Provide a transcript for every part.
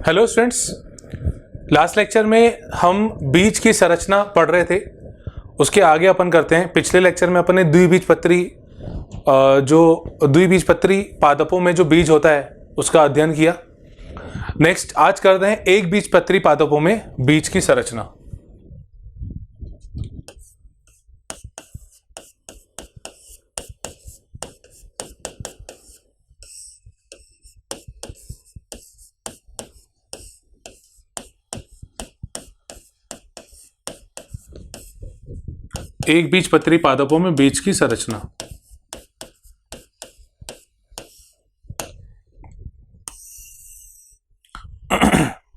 Hello students, last lecture में हम बीज की संरचना पढ़ रहे थे। उसके आगे अपन करते हैं। पिछले लेक्चर में अपन ने द्विबीजपत्री पादपों में जो बीज होता है उसका अध्ययन किया। नेक्स्ट आज करते हैं एक बीजपत्री पादपों में बीज की संरचना। एक बीजपत्री पादपों में बीज की संरचना।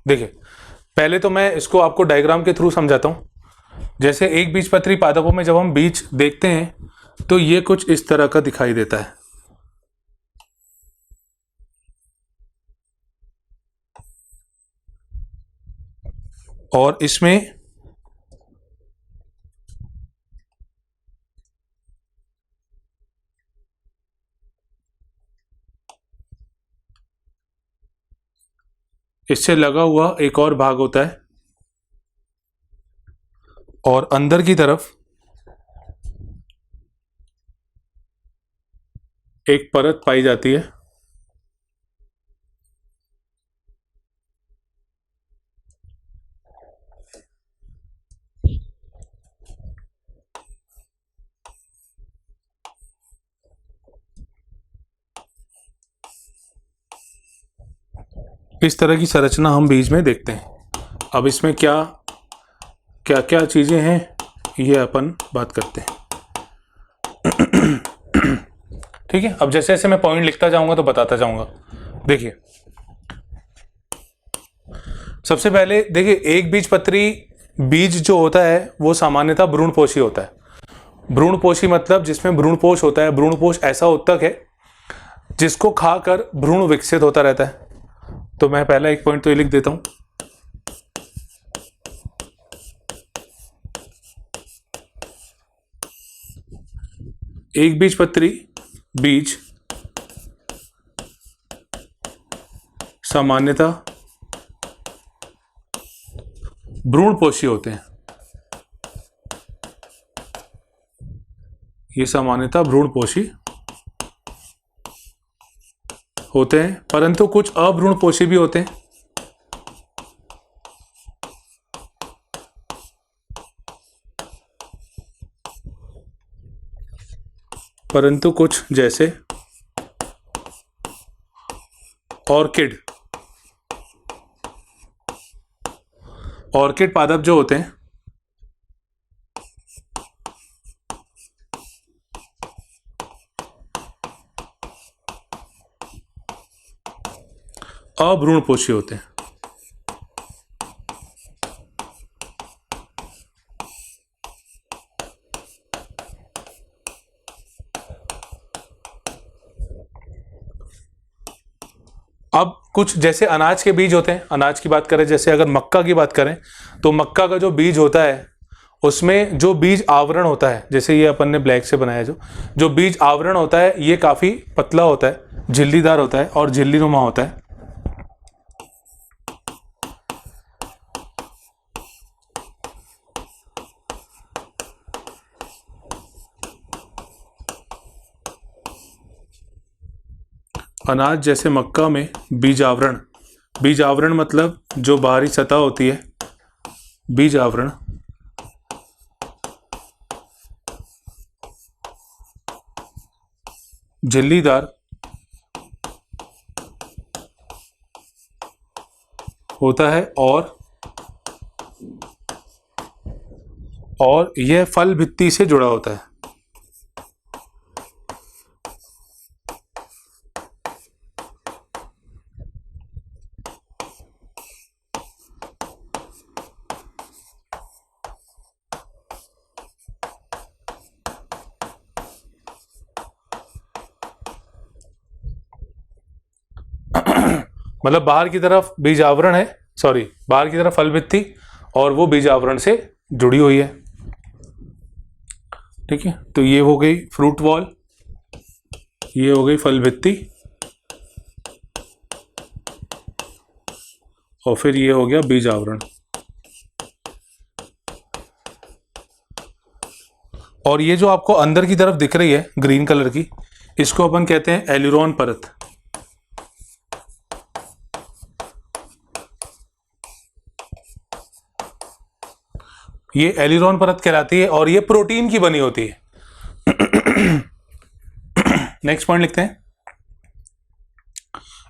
देखिए, पहले तो मैं इसको आपको डायग्राम के थ्रू समझाता हूं। जैसे एक बीजपत्री पादपों में जब हम बीज देखते हैं तो ये कुछ इस तरह का दिखाई देता है। और इसमें इससे लगा हुआ एक और भाग होता है और अंदर की तरफ एक परत पाई जाती है। इस तरह की संरचना हम बीज में देखते हैं। अब इसमें क्या क्या क्या चीजें हैं ये अपन बात करते हैं। ठीक है, अब जैसे जैसे मैं पॉइंट लिखता जाऊंगा तो बताता जाऊंगा। देखिए, सबसे पहले देखिए, एक बीजपत्री बीज जो होता है वो सामान्यतः भ्रूणपोषी होता है। भ्रूणपोषी मतलब जिसमें भ्रूणपोष होता है। भ्रूणपोष ऐसा उत्तक है जिसको खाकर भ्रूण विकसित होता रहता है। तो मैं पहला एक पॉइंट तो ये लिख देता हूं। एक बीजपत्री बीज सामान्यतः भ्रूणपोषी होते हैं। ये सामान्यतः भ्रूणपोषी होते हैं, परंतु कुछ अभ्रूणपोषी भी होते हैं। परंतु कुछ जैसे ऑर्किड पादप जो होते हैं अभ्रूणपोषी होते हैं। अब कुछ जैसे अनाज के बीज होते हैं। अनाज की बात करें, जैसे अगर मक्का की बात करें तो मक्का का जो बीज होता है उसमें जो बीज आवरण होता है, जैसे ये अपन ने ब्लैक से बनाया, जो बीज आवरण होता है ये काफी पतला होता है, झिल्लीदार होता है और झिल्लीनुमा होता है। अनाज जैसे मक्का में बीज आवरण मतलब जो बाहरी सतह होती है, बीज आवरण झिल्लीदार होता है और यह फल भित्ति से जुड़ा होता है। मतलब बाहर की तरफ बीज आवरण है, बाहर की तरफ फल भित्ति और वो बीज आवरण से जुड़ी हुई है। ठीक है, तो ये हो गई फ्रूट वॉल, ये हो गई फल भित्ति और फिर ये हो गया बीज आवरण। और ये जो आपको अंदर की तरफ दिख रही है ग्रीन कलर की, इसको अपन कहते हैं एल्यूरोन परत। ये एल्यूरोन परत कहलाती है और ये प्रोटीन की बनी होती है। नेक्स्ट पॉइंट लिखते हैं।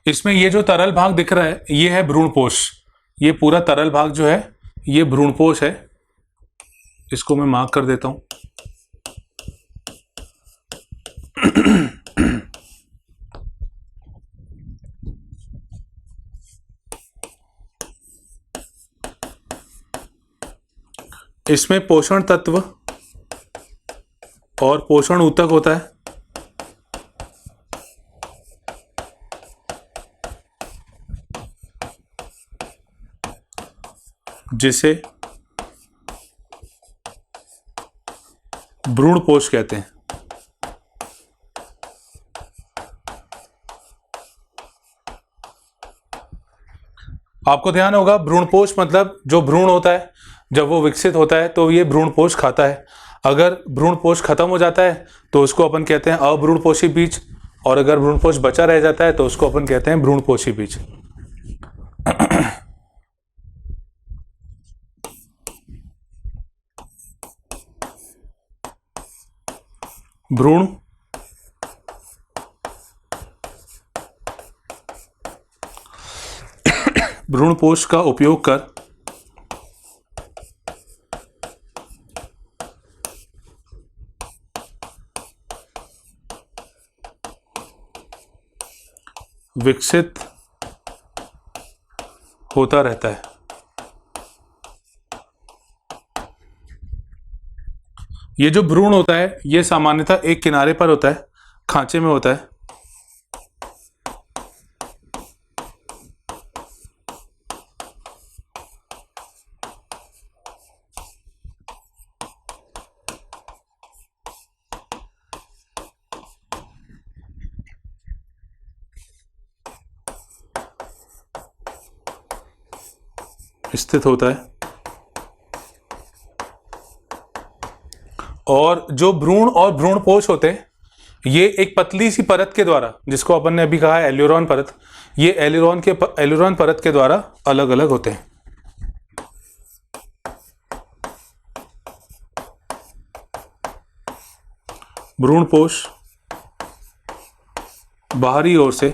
इसमें ये जो तरल भाग दिख रहा है ये है भ्रूणपोष। ये पूरा तरल भाग जो है ये भ्रूणपोष है। इसको मैं मार्क कर देता हूं। इसमें पोषण तत्व और पोषण ऊतक होता है। जिसे भ्रूणपोष कहते हैं। आपको ध्यान होगा भ्रूणपोष मतलब जो भ्रूण होता है जब वो विकसित होता है तो ये भ्रूणपोष खाता है। अगर भ्रूणपोष खत्म हो जाता है तो उसको अपन कहते हैं अभ्रूणपोषी बीज, और अगर भ्रूणपोष बचा रह जाता है तो उसको अपन कहते हैं भ्रूणपोषी बीज। भ्रूण भ्रूणपोष का उपयोग कर विकसित होता रहता है। ये जो भ्रूण होता है ये सामान्यतः एक किनारे पर होता है, खांचे में होता है। स्थित होता है। और जो भ्रूण और भ्रूणपोष होते हैं ये एक पतली सी परत के द्वारा, जिसको अपन ने अभी कहा है एल्यूरोन परत, ये एल्यूरोन परत के द्वारा अलग अलग होते हैं। भ्रूणपोष बाहरी ओर से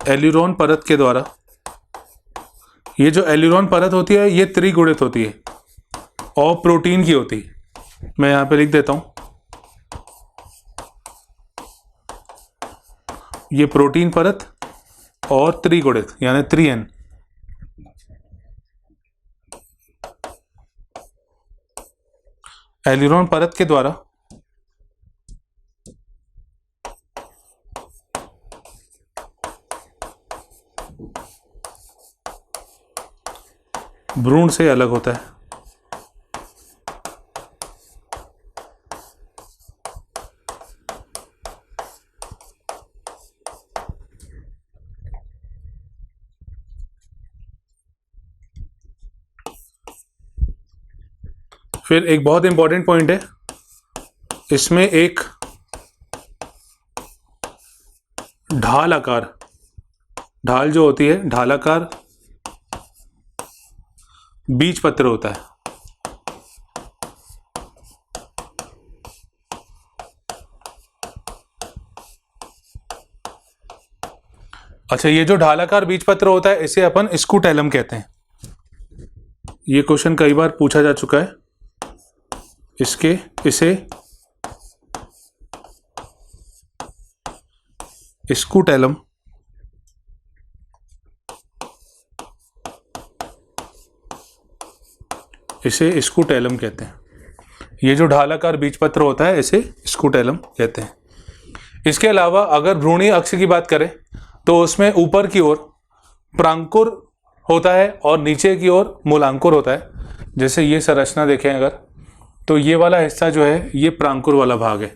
एल्यूरोन परत के द्वारा, ये जो एल्यूरोन परत होती है ये त्रिगुणित होती है और प्रोटीन की होती है। मैं यहां पे लिख देता हूं, ये प्रोटीन परत और त्रिगुणित यानी 3N। एल्यूरोन परत के द्वारा भ्रूण से अलग होता है। फिर एक बहुत इंपॉर्टेंट पॉइंट है, इसमें एक ढाल आकार, ढाल जो होती है ढालाकार बीज पत्र होता है। अच्छा, ये जो ढालाकार बीज पत्र होता है इसे अपन स्कूटेलम कहते हैं। ये क्वेश्चन कई बार पूछा जा चुका है। इसे स्कूटेलम इसे स्कूटेलम कहते हैं। ये जो ढालाकार बीज पत्र होता है इसे स्कूटेलम कहते हैं। इसके अलावा अगर भ्रूणीय अक्ष की बात करें तो उसमें ऊपर की ओर प्रांकुर होता है और नीचे की ओर मूलांकुर होता है। जैसे ये संरचना देखें अगर, तो ये वाला हिस्सा जो है ये प्रांकुर वाला भाग है।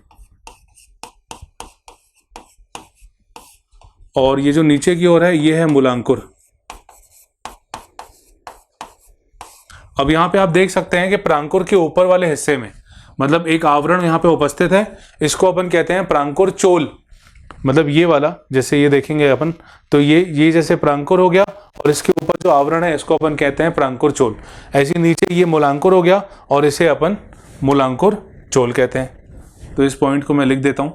और ये जो नीचे की ओर है ये है मूलांकुर। अब यहाँ पे आप देख सकते हैं कि प्रांकुर के ऊपर वाले हिस्से में मतलब एक आवरण यहाँ पे उपस्थित है, इसको अपन कहते हैं प्रांकुर चोल। मतलब ये वाला, जैसे ये देखेंगे अपन तो ये जैसे प्रांकुर हो गया और इसके ऊपर जो आवरण है इसको अपन कहते हैं प्रांकुर चोल। ऐसे नीचे ये मूलांकुर हो गया और इसे अपन मूलांकुर चोल कहते हैं। तो इस पॉइंट को मैं लिख देता हूं।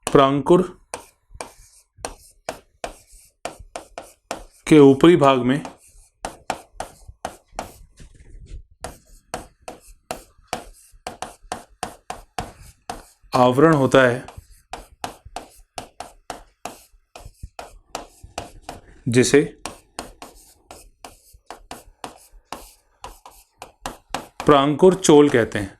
प्रांकुर के ऊपरी भाग में आवरण होता है जिसे प्रांकुर चोल कहते हैं।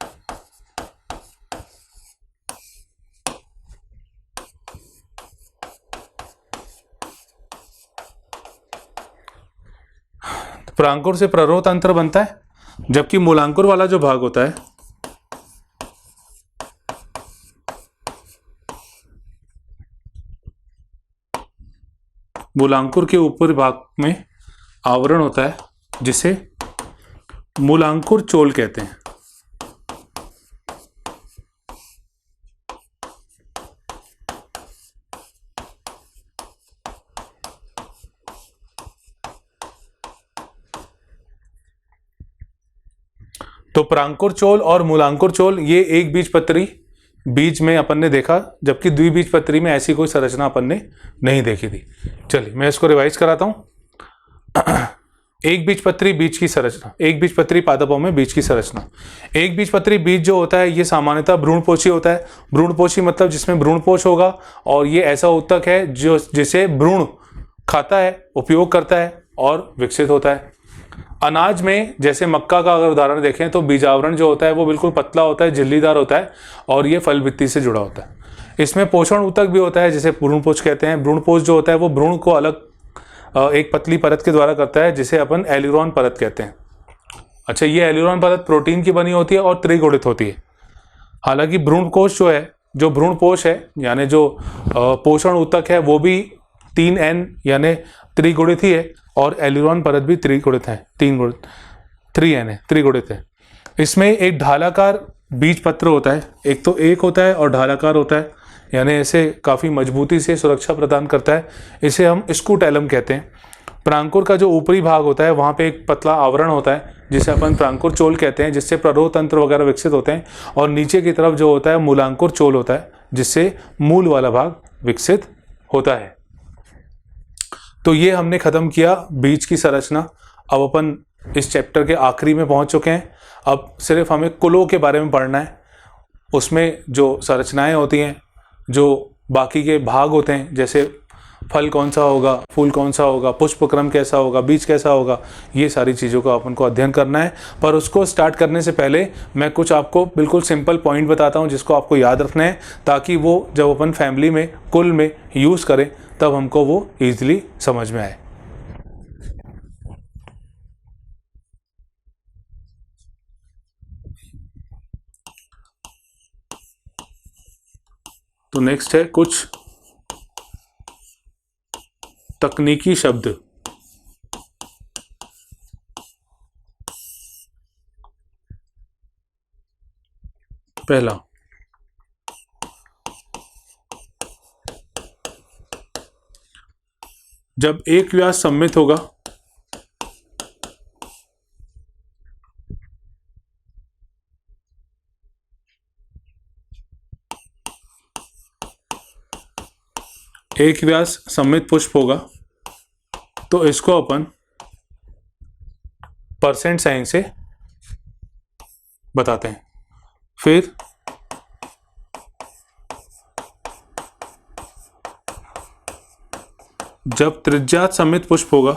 प्रांकुर से प्ररोह तंत्र बनता है, जबकि मूलांकुर वाला जो भाग होता है मूलांकुर के ऊपरी भाग में आवरण होता है जिसे मूलांकुर चोल कहते हैं। तो प्रांकुर चोल और मूलांकुर चोल ये एक बीजपत्री बीज में अपन ने देखा, जबकि द्विबीजपत्री में ऐसी कोई संरचना अपन ने नहीं देखी थी। चलिए मैं इसको रिवाइज कराता हूं। एक बीजपत्री बीज की संरचना, एक बीजपत्री पादपों में बीज की संरचना। एक बीजपत्री बीज जो होता है ये सामान्यतः भ्रूणपोषी होता है। भ्रूणपोषी मतलब जिसमें भ्रूणपोष होगा और ये ऐसा ऊतक है जो जिसे भ्रूण खाता है, उपयोग करता है और विकसित होता है। अनाज में जैसे मक्का का अगर उदाहरण देखें तो बीजावरण जो होता है वो बिल्कुल पतला होता है, झिल्लीदार होता है और ये फल भित्ति से जुड़ा होता है। इसमें पोषण ऊतक भी होता है जिसे भ्रूणपोष कहते हैं। भ्रूणपोष जो होता है वो भ्रूण को अलग एक पतली परत के द्वारा करता है जिसे अपन एल्यूरोन परत कहते हैं। अच्छा, ये एल्यूरोन परत प्रोटीन की बनी होती है और त्रिगुणित होती है। हालांकि भ्रूणकोश जो है, जो भ्रूणपोष है यानी जो पोषण ऊतक है वो भी 3N यानी त्रिगुणित ही है और एल्यूरोन परत भी त्रिगुणित है, 3N है, त्रिगुणित है। इसमें एक ढालाकार बीज पत्र होता है, एक तो एक होता है और ढालाकार होता है, यानी ऐसे काफ़ी मजबूती से सुरक्षा प्रदान करता है। इसे हम स्कूटेलम कहते हैं। प्रांकुर का जो ऊपरी भाग होता है वहाँ पे एक पतला आवरण होता है जिसे अपन प्रांकुर चोल कहते हैं, जिससे प्ररोह तंत्र वगैरह विकसित होते हैं। और नीचे की तरफ जो होता है मूलांकुर चोल होता है जिससे मूल वाला भाग विकसित होता है। तो ये हमने खत्म किया बीज की संरचना। अब अपन इस चैप्टर के आखिरी में पहुंच चुके हैं। अब सिर्फ हमें कुलों के बारे में पढ़ना है। उसमें जो संरचनाएं होती हैं, जो बाकी के भाग होते हैं, जैसे फल कौन सा होगा, फूल कौन सा होगा, पुष्पक्रम कैसा होगा, बीज कैसा होगा, ये सारी चीज़ों का अपन को अध्ययन करना है। पर उसको स्टार्ट करने से पहले मैं कुछ आपको बिल्कुल सिंपल पॉइंट बताता हूँ जिसको आपको याद रखना है, ताकि वो जब अपन फैमिली में कुल में यूज़ करें तब हमको वो ईजिली समझ में आए। तो नेक्स्ट है कुछ तकनीकी शब्द। पहला, जब एक व्यास सममित होगा एक व्यास सममित पुष्प होगा तो इसको अपन परसेंट साइन से बताते हैं। फिर जब त्रिज्यात सममित पुष्प होगा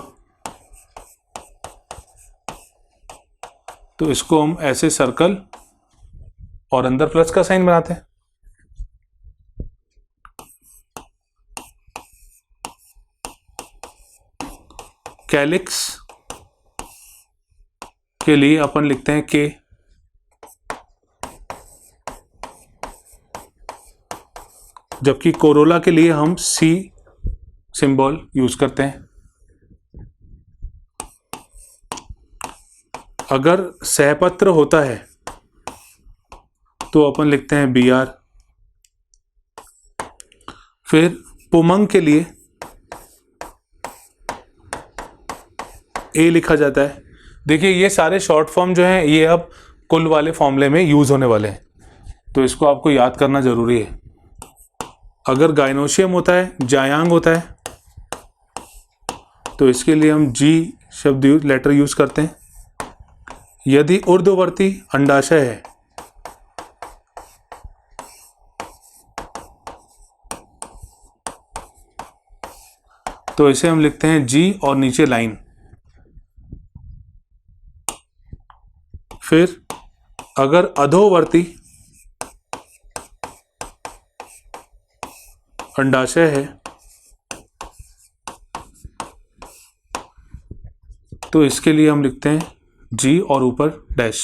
तो इसको हम ऐसे सर्कल और अंदर प्लस का साइन बनाते हैं। कैलिक्स के लिए अपन लिखते हैं के, जबकि कोरोला के लिए हम सी सिंबल यूज करते हैं। अगर सहपत्र होता है तो अपन लिखते हैं बी आर। फिर पुमंग के लिए ए लिखा जाता है। देखिए ये सारे शॉर्ट फॉर्म जो हैं ये अब कुल वाले फॉर्मूले में यूज होने वाले हैं, तो इसको आपको याद करना जरूरी है। अगर गाइनोशियम होता है, जायांग होता है, तो इसके लिए हम जी शब्द लेटर यूज करते हैं। यदि ऊर्ध्ववर्ती अंडाशय है तो इसे हम लिखते हैं जी और नीचे लाइन। फिर अगर अधोवर्ती अंडाशय है तो इसके लिए हम लिखते हैं जी और ऊपर डैश।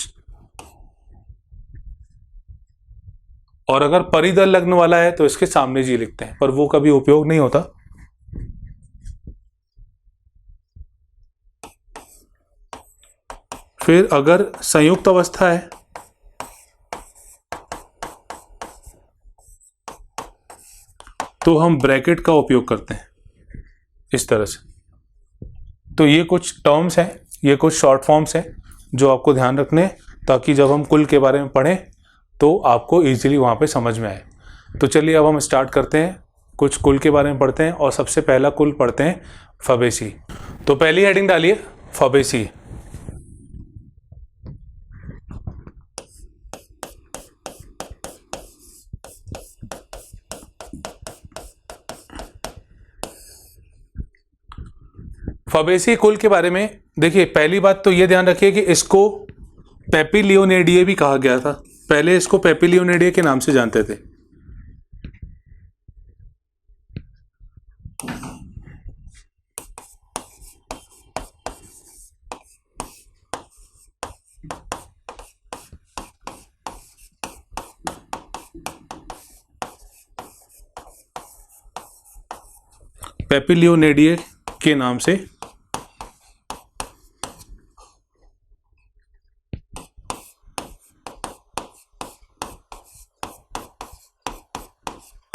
और अगर परिदल लग्न वाला है तो इसके सामने जी लिखते हैं, पर वो कभी उपयोग नहीं होता। फिर अगर संयुक्त अवस्था है तो हम ब्रैकेट का उपयोग करते हैं इस तरह से। तो ये कुछ टर्म्स हैं, ये कुछ शॉर्ट फॉर्म्स हैं जो आपको ध्यान रखने हैं, ताकि जब हम कुल के बारे में पढ़ें तो आपको इजीली वहाँ पे समझ में आए। तो चलिए अब हम स्टार्ट करते हैं, कुछ कुल के बारे में पढ़ते हैं और सबसे पहला कुल पढ़ते हैं फबेसी। तो पहली हेडिंग डालिए फबेसी। फबेसी कुल के बारे में देखिए, पहली बात तो ये ध्यान रखिए कि इसको पेपिलियोनेडिए भी कहा गया था। पहले इसको पेपिलियोनेडिए के नाम से जानते थे। पेपिलियोनेडिए के नाम से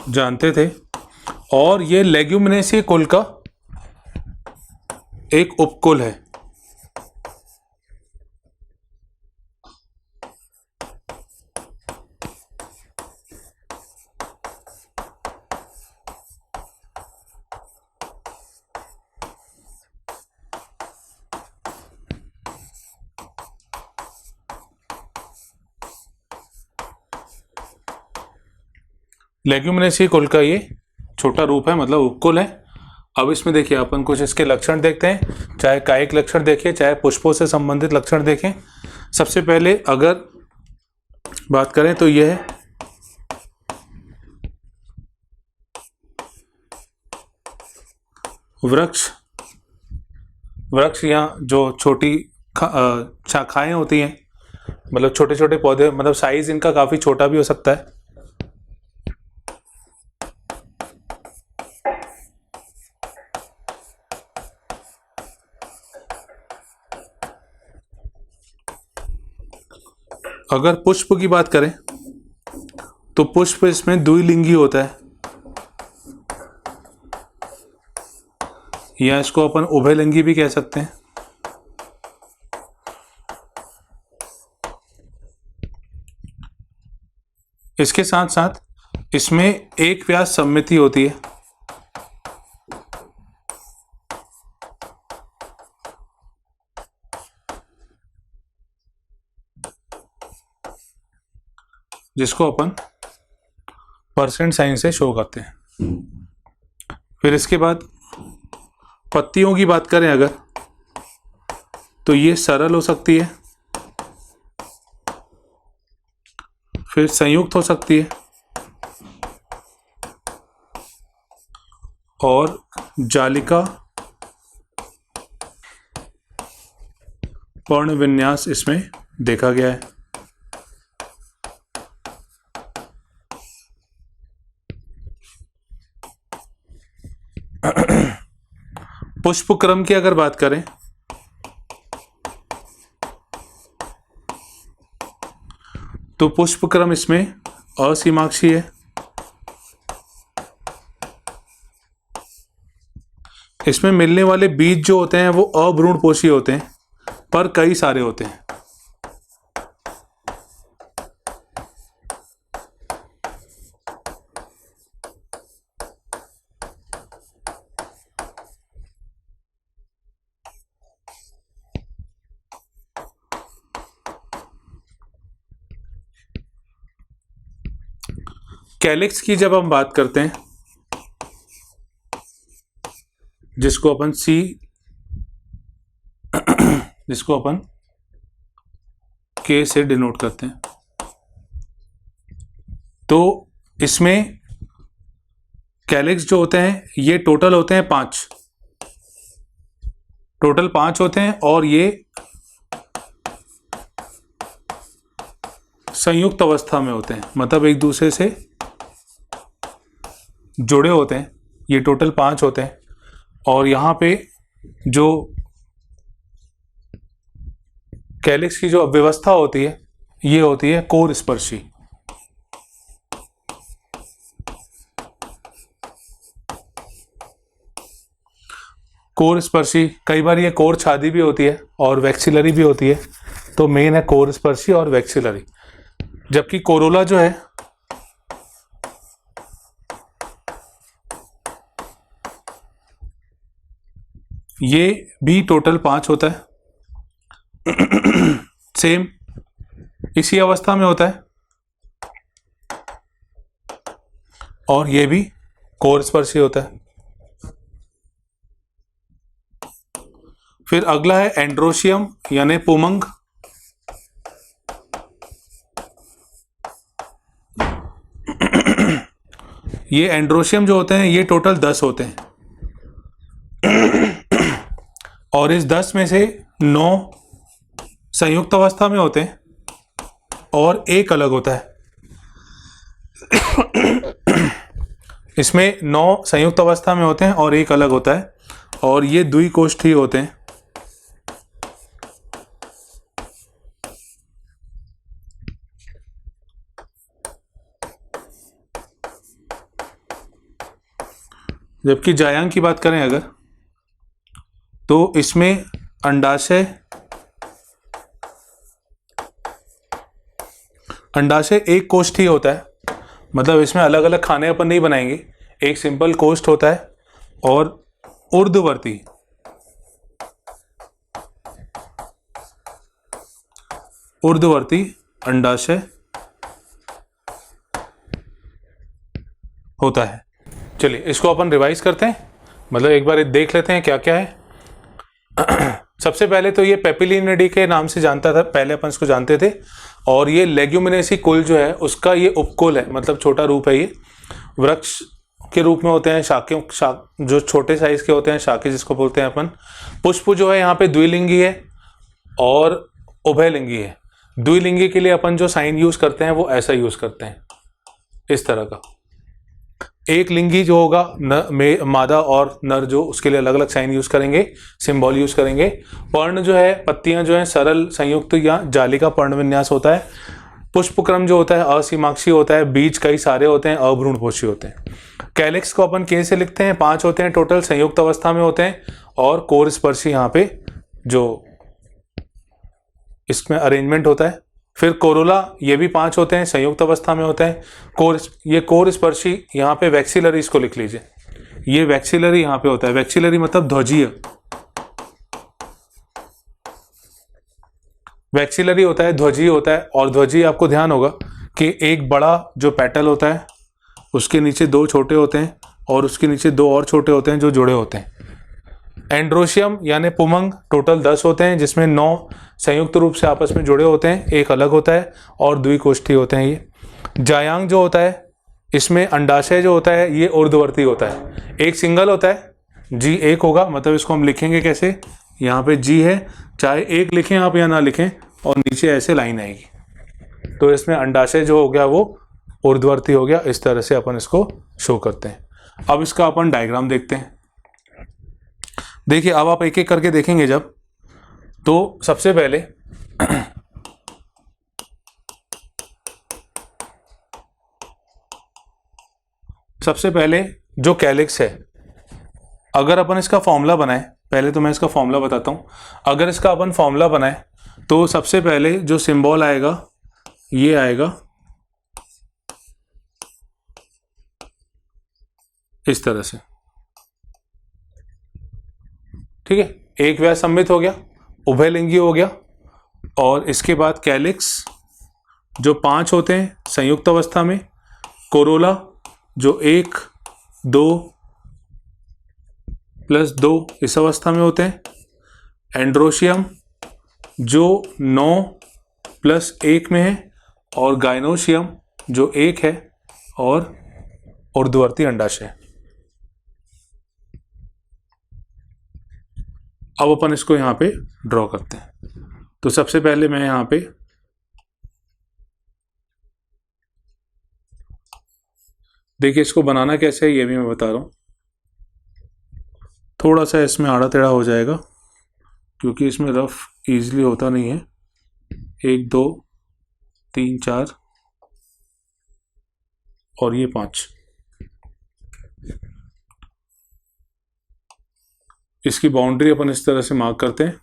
जानते थे, और ये लेग्यूमिनेसी कुल का एक उपकुल है। लेग्यूमिनेसी कुल का ये छोटा रूप है, मतलब उपकुल है। अब इसमें देखिए अपन कुछ इसके लक्षण देखते हैं, चाहे कायिक लक्षण देखें चाहे पुष्पों से संबंधित लक्षण देखें। सबसे पहले अगर बात करें तो यह है वृक्ष। वृक्ष यहाँ जो छोटी शाखाएं होती हैं, मतलब छोटे छोटे पौधे, मतलब साइज इनका काफी छोटा भी हो सकता है। अगर पुष्प की बात करें तो पुष्प इसमें द्विलिंगी होता है, या इसको अपन उभयलिंगी भी कह सकते हैं। इसके साथ साथ इसमें एक व्यास सममिति होती है। जिसको अपन परसेंट साइन से शो करते हैं। फिर इसके बाद पत्तियों की बात करें अगर, तो ये सरल हो सकती है। फिर संयुक्त हो सकती है और जालिका पर्ण विन्यास इसमें देखा गया है। पुष्प क्रम की अगर बात करें तो पुष्प क्रम इसमें असीमाक्षीय है। इसमें मिलने वाले बीज जो होते हैं वो अभ्रूणपोषी होते हैं, पर कई सारे होते हैं। कैलिक्स की जब हम बात करते हैं, जिसको अपन के से डिनोट करते हैं, तो इसमें कैलिक्स जो होते हैं ये टोटल होते हैं 5, टोटल 5 होते हैं और ये संयुक्त अवस्था में होते हैं, मतलब एक दूसरे से जुड़े होते हैं। ये टोटल 5 होते हैं और यहाँ पे जो कैलिक्स की जो व्यवस्था होती है ये होती है कोर स्पर्शी। कोर स्पर्शी, कई बार ये कोर छादी भी होती है और वैक्सिलरी भी होती है, तो मेन है कोर स्पर्शी और वैक्सिलरी। जबकि कोरोला जो है ये भी टोटल 5 होता है, सेम इसी अवस्था में होता है और ये भी कोर स्पर्शी होता है। फिर अगला है एंड्रोशियम यानी पुमंग। ये एंड्रोशियम जो होते हैं ये टोटल 10 होते हैं और इस 10 में से 9 संयुक्त अवस्था में होते हैं और एक अलग होता है। इसमें 9 संयुक्त अवस्था में होते हैं और एक अलग होता है और ये द्विकोष्ठी होते हैं। जबकि जायांग की बात करें अगर, तो इसमें अंडाशय एक कोष्ठी होता है, मतलब इसमें अलग अलग खाने अपन नहीं बनाएंगे, एक सिंपल कोष्ठ होता है और ऊर्ध्ववर्ती अंडाशय होता है। चलिए इसको अपन रिवाइज करते हैं, मतलब एक बार देख लेते हैं क्या क्या है। सबसे पहले तो ये पेपिलिनिडी के नाम से जानता था, पहले अपन इसको जानते थे, और ये लेग्यूमिनेसी कुल जो है उसका ये उपकुल है, मतलब छोटा रूप है। ये वृक्ष के रूप में होते हैं, जो छोटे साइज के होते हैं शाखे जिसको बोलते हैं अपन। पुष्प जो है यहाँ पे द्विलिंगी है और उभयलिंगी है। द्विलिंगी के लिए अपन जो साइन यूज करते हैं वो ऐसा यूज करते हैं, इस तरह का। एक लिंगी जो होगा मादा और नर, जो उसके लिए अलग अलग साइन यूज करेंगे, सिंबल यूज करेंगे। पर्ण जो है, पत्तियां जो है सरल संयुक्त या जालिका पर्ण विन्यास होता है। पुष्पक्रम जो होता है असीमाक्षी होता है, बीज कई सारे होते हैं, अभ्रूणपोषी होते हैं। कैलिक्स को अपन के से लिखते हैं, 5 होते हैं टोटल, संयुक्त अवस्था में होते हैं और कोर स्पर्शी यहाँ पे जो इसमें अरेंजमेंट होता है। फिर कोरोला, ये भी 5 होते हैं, संयुक्त अवस्था में होते हैं। ये कोर स्पर्शी यहाँ पे वैक्सिलरी, इसको लिख लीजिए, ये वैक्सिलरी यहाँ पे होता है। वैक्सिलरी मतलब ध्वजीय, वैक्सिलरी होता है, ध्वजीय होता है। और ध्वजीय आपको ध्यान होगा कि एक बड़ा जो पेटल होता है उसके नीचे 2 छोटे होते हैं और उसके नीचे 2 और छोटे होते हैं जो जुड़े होते हैं। एंड्रोशियम यानी पुमंग टोटल 10 होते हैं, जिसमें 9 संयुक्त रूप से आपस में जुड़े होते हैं, एक अलग होता है और द्विकोष्ठी होते हैं ये। जायांग जो होता है, इसमें अंडाशय जो होता है ये ऊर्ध्ववर्ती होता है, एक सिंगल होता है, जी एक होगा, मतलब इसको हम लिखेंगे कैसे, यहाँ पे जी है, चाहे एक लिखें आप या ना लिखें, और नीचे ऐसे लाइन आएगी, तो इसमें अंडाशय जो हो गया वो ऊर्ध्ववर्ती हो गया। इस तरह से अपन इसको शो करते हैं। अब इसका अपन डायग्राम देखते हैं। देखिए अब आप एक एक करके देखेंगे जब, तो सबसे पहले जो कैलिक्स है, अगर अपन इसका फॉर्मूला बनाए, पहले तो मैं इसका फॉर्मूला बताता हूं। अगर इसका अपन फॉर्मूला बनाए तो सबसे पहले जो सिंबल आएगा ये आएगा इस तरह से, ठीक है। एक व्यास सममित हो गया, उभयलिंगी हो गया, और इसके बाद कैलिक्स जो 5 होते हैं संयुक्त अवस्था में, कोरोला जो 1, 2 + 2 इस अवस्था में होते हैं, एंड्रोशियम जो 9 + 1 में है, और गाइनोशियम जो 1 है, और ऊर्ध्ववर्ती अंडाशय। अब अपन इसको यहाँ पे ड्रॉ करते हैं। तो सबसे पहले मैं यहाँ पे देखिए इसको बनाना कैसे है ये भी मैं बता रहा हूँ। थोड़ा सा इसमें आड़ा टेढ़ा हो जाएगा क्योंकि इसमें रफ इजीली होता नहीं है। 1 2 3 4 और ये 5, इसकी बाउंड्री अपन इस तरह से मार्क करते हैं।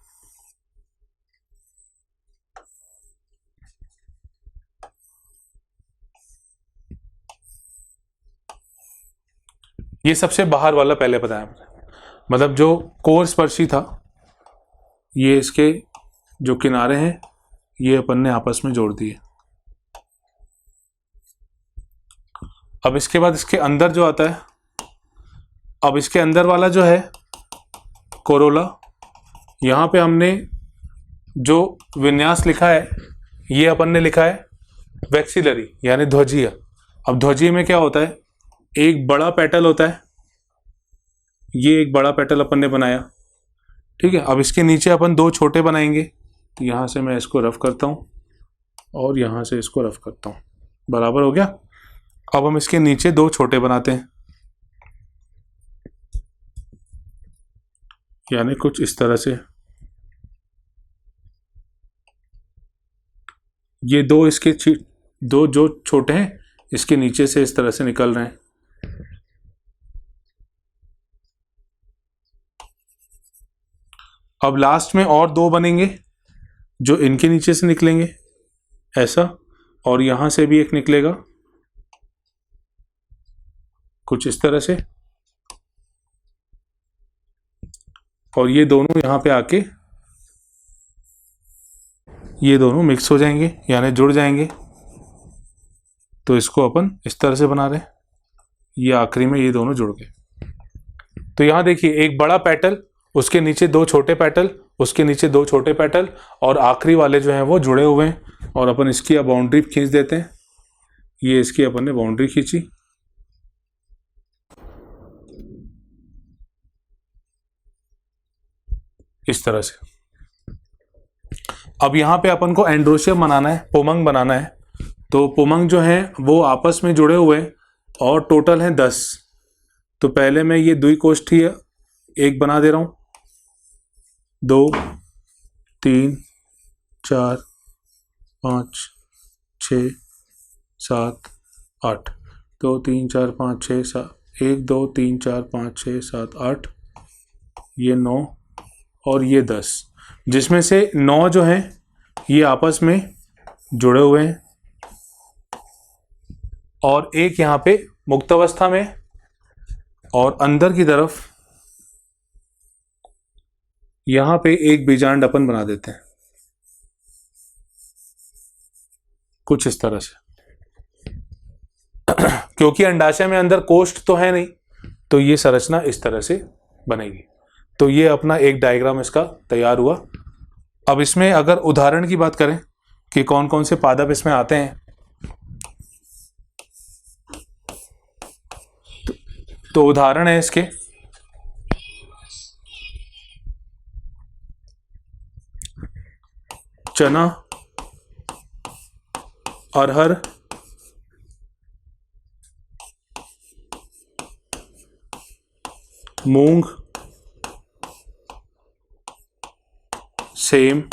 ये सबसे बाहर वाला पहले बताया, मतलब जो कोर स्पर्शी था, ये इसके जो किनारे हैं ये अपन ने आपस में जोड़ दिए। अब इसके बाद इसके अंदर जो आता है, अब इसके अंदर वाला जो है कोरोला, यहाँ पे हमने जो विन्यास लिखा है ये अपन ने लिखा है वैक्सिलरी यानी ध्वजीय। अब ध्वजीय में क्या होता है, एक बड़ा पेटल होता है, ये एक बड़ा पेटल अपन ने बनाया, ठीक है। अब इसके नीचे अपन 2 छोटे बनाएंगे, तो यहाँ से मैं इसको रफ करता हूँ और यहाँ से इसको रफ करता हूँ, बराबर हो गया। अब हम इसके नीचे 2 छोटे बनाते हैं, यानी कुछ इस तरह से। ये 2 इसके 2 जो छोटे हैं इसके नीचे से इस तरह से निकल रहे हैं। अब लास्ट में और 2 बनेंगे जो इनके नीचे से निकलेंगे ऐसा, और यहां से भी एक निकलेगा कुछ इस तरह से, और ये दोनों यहां पे आके ये दोनों मिक्स हो जाएंगे यानी जुड़ जाएंगे। तो इसको अपन इस तरह से बना रहे हैं, ये आखिरी में ये दोनों जुड़ गए। तो यहां देखिए एक बड़ा पेटल, उसके नीचे 2 छोटे पेटल, उसके नीचे 2 छोटे पेटल, और आखिरी वाले जो हैं वो जुड़े हुए हैं। और अपन इसकी अब बाउंड्री खींच देते हैं। ये इसकी अपन ने बाउंड्री खींची, इस तरह से। अब यहाँ पे अपन को एंड्रोशियम बनाना है, पुमंग बनाना है। तो पुमंग जो है वो आपस में जुड़े हुए हैं और टोटल हैं 10। तो पहले मैं ये द्विकोष्ठीय एक बना दे रहा हूँ, 2 3 4 5 6 7 8, 2 3 4 5 6 7, 1 2 3 4 5 6 7 8, ये 9 और ये 10, जिसमें से 9 जो हैं ये आपस में जुड़े हुए हैं, और एक यहाँ पे मुक्त अवस्था में, और अंदर की तरफ यहाँ पे एक बीजांड अपन बना देते हैं कुछ इस तरह से। क्योंकि अंडाशय में अंदर कोष्ठ तो है नहीं, तो ये संरचना इस तरह से बनेगी। तो ये अपना एक डायग्राम इसका तैयार हुआ। अब इसमें अगर उदाहरण की बात करें कि कौन कौन से पादप इसमें आते हैं, तो उदाहरण है इसके चना, अरहर, मूंग, सेम,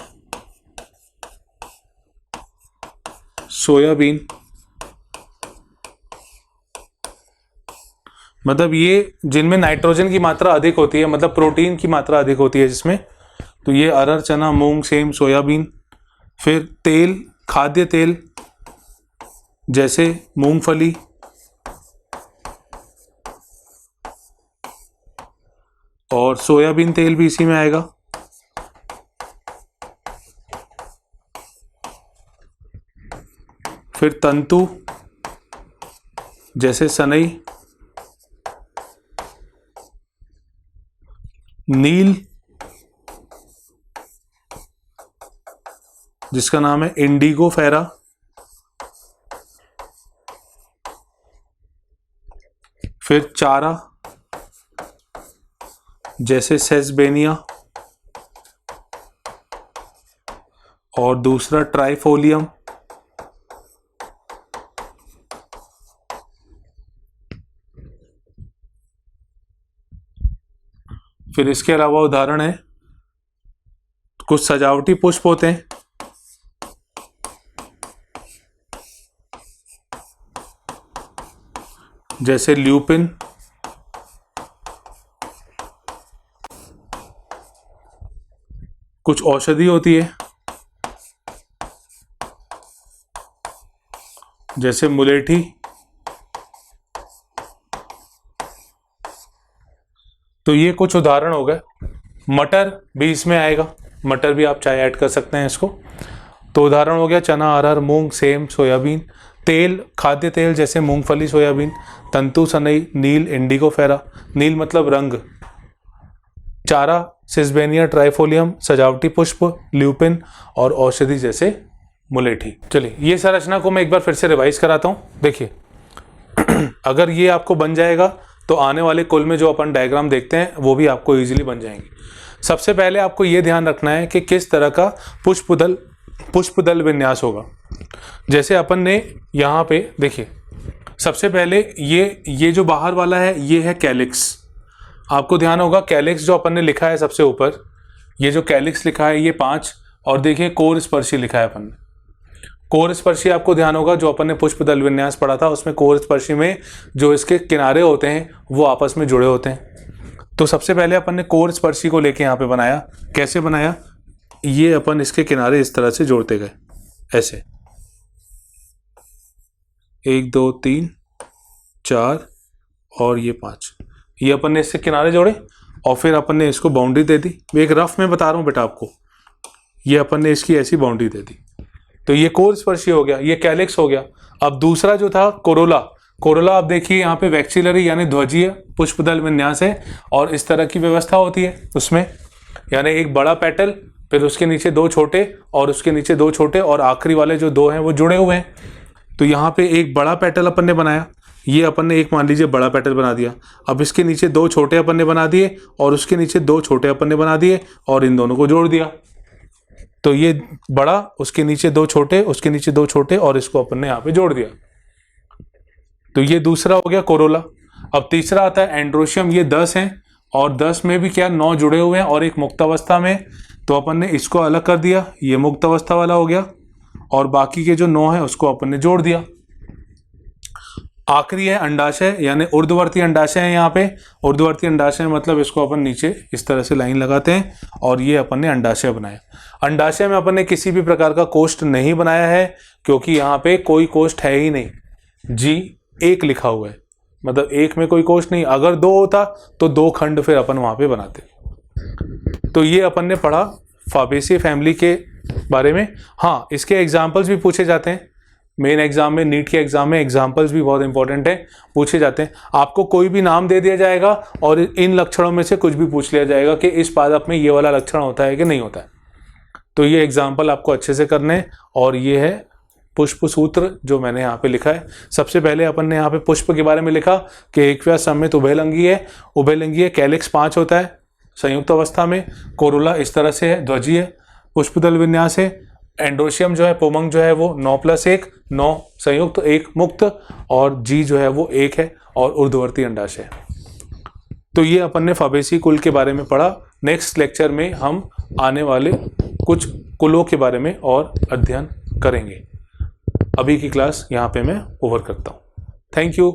सोयाबीन। मतलब ये जिनमें नाइट्रोजन की मात्रा अधिक होती है, मतलब प्रोटीन की मात्रा अधिक होती है जिसमें, तो ये अरहर, चना, मूंग, सेम, सोयाबीन। फिर तेल, खाद्य तेल जैसे मूंगफली, और सोयाबीन तेल भी इसी में आएगा। फिर तंतु जैसे सनई, नील जिसका नाम है इंडिगो फेरा, फिर चारा जैसे सेसबेनिया, और दूसरा ट्राइफोलियम। फिर इसके अलावा उदाहरण है कुछ सजावटी पुष्प होते हैं जैसे ल्यूपिन, कुछ औषधि होती है जैसे मुलेठी, तो ये कुछ उदाहरण हो गए। मटर भी इसमें आएगा, मटर भी आप चाहे ऐड कर सकते हैं इसको। तो उदाहरण हो गया चना, अरहर, मूंग, सेम, सोयाबीन। तेल, खाद्य तेल जैसे मूंगफली, सोयाबीन। तंतु, सनई, नील, इंडिगो फेरा, नील मतलब रंग। चारा, सिसबेनिया, ट्राइफोलियम, सजावटी पुष्प, ल्यूपिन, और औषधि जैसे मुलेठी। चलिए ये संरचना को मैं एक बार फिर से रिवाइज कराता हूँ। देखिए अगर ये आपको बन जाएगा तो आने वाले कुल में जो अपन डायग्राम देखते हैं वो भी आपको इजीली बन जाएंगे। सबसे पहले आपको ये ध्यान रखना है कि किस तरह का पुष्पदल विन्यास होगा। जैसे अपन ने यहाँ पे देखिए, सबसे पहले ये जो बाहर वाला है ये है कैलिक्स। आपको ध्यान होगा कैलिक्स जो अपन ने लिखा है सबसे ऊपर, ये जो कैलिक्स लिखा है ये 5, और देखिए कोर स्पर्शी लिखा है अपन ने। कोर स्पर्शी आपको ध्यान होगा जो अपन ने पुष्पदल विन्यास पढ़ा था उसमें कोर स्पर्शी में जो इसके किनारे होते हैं वो आपस में जुड़े होते हैं। तो सबसे पहले अपन ने कोर स्पर्शी को लेके यहाँ पे बनाया। कैसे बनाया? ये अपन इसके किनारे इस तरह से जोड़ते गए, ऐसे 1 2 3 4 और ये 5, ये अपन ने इससे किनारे जोड़े और फिर अपन ने इसको बाउंड्री दे दी। मैं एक रफ में बता रहा हूँ बेटा आपको, ये अपन ने इसकी ऐसी बाउंड्री दे दी। तो ये कोर स्पर्शी हो गया, ये कैलिक्स हो गया। अब दूसरा जो था कोरोला आप देखिए यहाँ पे वैक्सीलरी यानी ध्वजीय पुष्पदल विन्यास है और इस तरह की व्यवस्था होती है उसमें, यानी एक बड़ा पेटल, फिर उसके नीचे 2 छोटे और उसके नीचे 2 छोटे और आखिरी वाले जो 2 हैं वो जुड़े हुए हैं। तो यहाँ पे एक बड़ा पेटल अपन ने बनाया, ये अपन ने एक मान लीजिए बड़ा पेटल बना दिया। अब इसके नीचे 2 छोटे अपन ने बना दिए और उसके नीचे 2 छोटे अपन ने बना दिए और इन दोनों को जोड़ दिया। तो ये बड़ा, उसके नीचे 2 छोटे, उसके नीचे 2 छोटे और इसको अपन ने यहाँ पे जोड़ दिया। तो ये दूसरा हो गया कोरोला। अब तीसरा आता है एंड्रोशियम, ये 10 हैं और 10 में भी क्या 9 जुड़े हुए हैं और एक मुक्त अवस्था में, तो अपन ने इसको अलग कर दिया, ये मुक्त अवस्था वाला हो गया और बाकी के जो 9 है उसको अपन ने जोड़ दिया। आखिरी है अंडाशय यानी ऊर्ध्ववर्ती अंडाशय है। यहाँ पे ऊर्ध्ववर्ती अंडाशय मतलब इसको अपन नीचे इस तरह से लाइन लगाते हैं और ये अपन ने अंडाशय बनाया। अंडाशय में अपन ने किसी भी प्रकार का कोष्ठ नहीं बनाया है क्योंकि यहाँ पे कोई कोष्ठ है ही नहीं, G1 लिखा हुआ है, मतलब 1 में कोई कोष्ठ नहीं। अगर 2 होता तो 2 खंड फिर अपन वहां पे बनाते। तो ये अपन ने पढ़ा फाबेसी फैमिली के बारे में। हाँ, इसके एग्जाम्पल्स भी पूछे जाते हैं मेन एग्जाम में, नीट के एग्जाम में एग्जाम्पल्स भी बहुत इंपॉर्टेंट है, पूछे जाते हैं। आपको कोई भी नाम दे दिया जाएगा और इन लक्षणों में से कुछ भी पूछ लिया जाएगा कि इस पादप में ये वाला लक्षण होता है कि नहीं होता है। तो ये एग्जाम्पल आपको अच्छे से करने हैं और ये है पुष्प सूत्र जो मैंने यहाँ पे लिखा है, सबसे पहले अपन ने यहाँ पे पुष्प के बारे में लिखा कि एक्विया समित उभयलिंगी है, कैलिक्स 5 होता है संयुक्त अवस्था में, कोरोला इस तरह से है, ध्वजीय पुष्पदल विन्यास है, एंड्रोशियम जो है पोमंग जो है वो 9+1 9 संयुक्त 1 मुक्त, और जी जो है वो 1 है, और ऊर्ध्ववर्ती अंडाशय है। तो ये अपन ने फाबेसी कुल के बारे में पढ़ा। नेक्स्ट लेक्चर में हम आने वाले कुछ कुलों के बारे में और अध्ययन करेंगे। अभी की क्लास यहाँ पे मैं ओवर करता हूँ। Thank you.